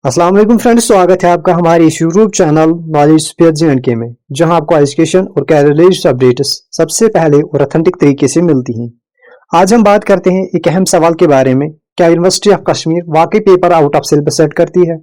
अस्सलाम वालेकुम फ्रेंड्स, स्वागत है आपका हमारे इस YouTube channel knowledge sphere J&K में, जहां आपको एजुकेशन और कैरियर रिलेटेड अपडेट्स सबसे पहले और ऑथेंटिक तरीके से मिलती हैं। आज हम बात करते हैं एक अहम सवाल के बारे में, क्या यूनिवर्सिटी ऑफ कश्मीर वाकई paper out of syllabus set करती है?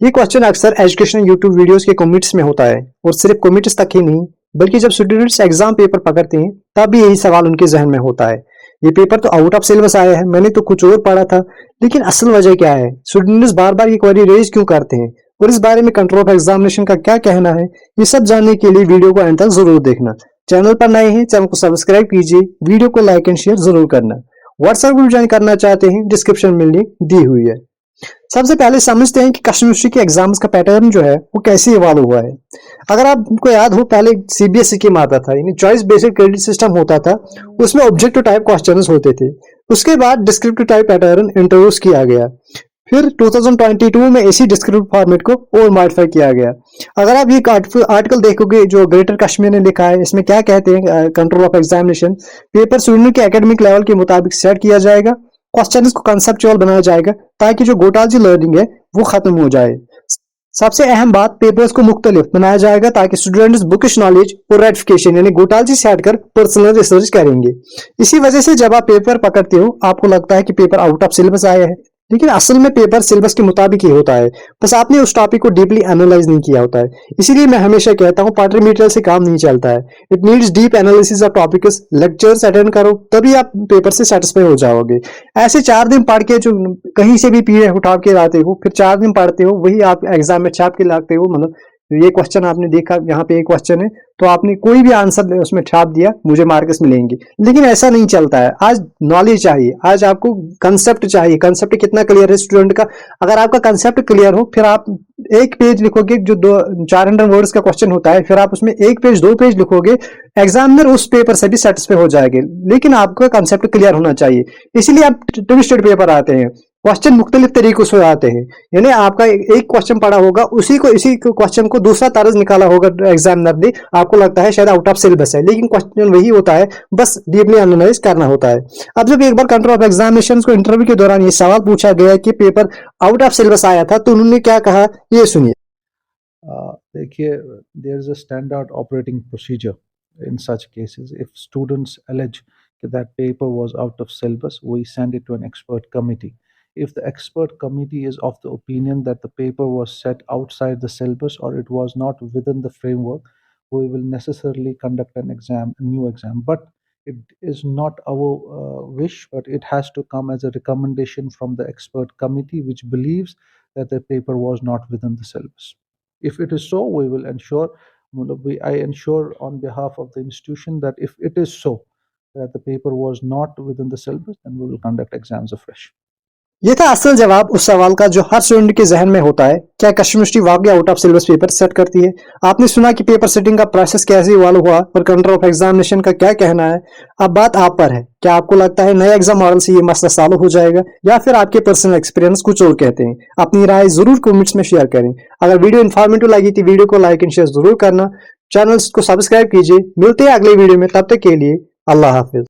ये क्वेश्चन अक्सर एजुकेशन यूट्यूब वीडियोस के कमेंट्स में होता है, और सिर्फ कमेंट्स तक ही नहीं बल्कि जब स्टूडेंट्स एग्जाम पेपर पकड़ते हैं तब भी यही सवाल उनके जहन में होता है। ये पेपर तो आउट ऑफ सिलेबस आया है, मैंने तो कुछ और पढ़ा था, लेकिन असल वजह क्या है? स्टूडेंट्स बार बार ये क्वेरी रेज क्यों करते हैं और इस बारे में कंट्रोल ऑफ एग्जामिनेशन का क्या कहना है? ये सब जानने के लिए वीडियो को अंत तक जरूर देखना। चैनल पर नए हैं, चैनल को सब्सक्राइब कीजिए, वीडियो को लाइक एंड शेयर जरूर करना। व्हाट्सएप ग्रुप ज्वाइन करना चाहते हैं, डिस्क्रिप्शन में लिंक दी हुई है। सबसे पहले समझते हैं कि कश्मीर यूनिवर्सिटी के एग्जाम्स का पैटर्न जो है वो कैसे इवॉल्व हुआ है। अगर आपको याद हो, पहले सीबीएसई की आता था, यानी चॉइस बेस्ड क्रेडिट सिस्टम होता था, उसमें ऑब्जेक्टिव टाइप क्वेश्चंस होते थे। उसके बाद डिस्क्रिप्टिव टाइप पैटर्न इंट्रोड्यूस किया गया। फिर 2022 में इसी डिस्क्रिप्टिव फॉर्मेट को और मॉडिफाई किया गया। अगर आप ये आर्टिकल देखोगे जो ग्रेटर कश्मीर ने लिखा है, इसमें क्या कहते हैं? Control of examination, paper student के एकेडमिक लेवल के मुताबिक सेट किया जाएगा, क्वेश्चन को कंसेप्चुअल बनाया जाएगा ताकि जो गोटालजी लर्निंग है वो खत्म हो जाए। सबसे अहम बात, पेपर्स को मुख्तलिफ बनाया जाएगा ताकि स्टूडेंट्स बुकिश नॉलेज और रेटिफिकेशन यानी गोटालजी से हटकर पर्सनल रिसर्च करेंगे। इसी वजह से जब आप पेपर पकड़ते हो आपको लगता है कि पेपर आउट ऑफ सिलेबस आया है, लेकिन असल में पेपर सिलेबस के मुताबिक ही होता है, बस आपने उस टॉपिक को डीपली एनालाइज नहीं किया होता है। इसीलिए मैं हमेशा कहता हूँ पार्ट मटेरियल से काम नहीं चलता है, it needs deep analysis of topics. Lectures attend करो तभी आप पेपर से सेटिस्फाई हो जाओगे। ऐसे 4 दिन पढ़ के जो कहीं से भी पीडीएफ उठा के लाते हो, फिर 4 दिन पढ़ते हो, वही आप एग्जाम में छाप के लाते हो। मतलब ये क्वेश्चन आपने देखा, यहाँ पे एक क्वेश्चन है तो आपने कोई भी आंसर उसमें छाप दिया, मुझे मार्क्स मिलेंगे, लेकिन ऐसा नहीं चलता है। आज नॉलेज चाहिए, आज आपको कंसेप्ट चाहिए। कंसेप्ट कितना क्लियर है स्टूडेंट का? अगर आपका कंसेप्ट क्लियर हो, फिर आप एक पेज लिखोगे जो 400 वर्ड्स का क्वेश्चन होता है, फिर आप उसमें 1 पेज 2 पेज लिखोगे, एग्जामिनर उस पेपर से भी सेटिस्फाई हो जाएंगे। लेकिन आपका कंसेप्ट क्लियर होना चाहिए, इसीलिए आप ट्विस्टेड पेपर आते हैं, क्वेश्चन मुख्तलिफ तरीकों से आते हैं। यानी आपका एक क्वेश्चन पढ़ा होगा, इसी क्वेश्चन को दूसरा तर्ज निकाला होगा एग्जामिनर ने, आपको लगता है शायद आउट ऑफ सिलेबस है, लेकिन क्वेश्चन वही होता है, बस डीपली एनालाइज करना होता है। अब जब एक बार कंट्रोल ऑफ एग्जामिनेशन को इंटरव्यू के दौरान ये सवाल पूछा गया कि पेपर आउट ऑफ सिलेबस आया था, तो उन्होंने क्या कहा, ये सुनिए। देखिए, there is a standard operating procedure in such cases. If students allege that paper was out of syllabus, we send it to an expert committee. If the expert committee is of the opinion that the paper was set outside the syllabus or it was not within the framework, we will necessarily conduct a new exam. But it is not our wish, but it has to come as a recommendation from the expert committee, which believes that the paper was not within the syllabus. If it is so, we will ensure, I ensure on behalf of the institution that if it is so that the paper was not within the syllabus, then we will conduct exams afresh. ये था असल जवाब उस सवाल का जो हर student के जहन में होता है, क्या कश्मीर यूनिवर्सिटी वाकई out of syllabus paper set करती है? आपने सुना कि पेपर सेटिंग का प्रोसेस कैसे इवॉल्व हुआ और कंट्रोल ऑफ एग्जामिनेशन का क्या कहना है। अब बात आप पर है, क्या आपको लगता है नए एग्जाम मॉडल से ये मसला सॉल्व हो जाएगा, या फिर आपके पर्सनल एक्सपीरियंस कुछ और कहते हैं? अपनी राय जरूर कमेंट्स में शेयर करें। अगर वीडियो इन्फॉर्मेटिव लगी तो वीडियो को लाइक एंड शेयर जरूर करना, चैनल को सब्सक्राइब कीजिए। मिलते हैं अगले वीडियो में, तब तक के लिए अल्लाह हाफिज।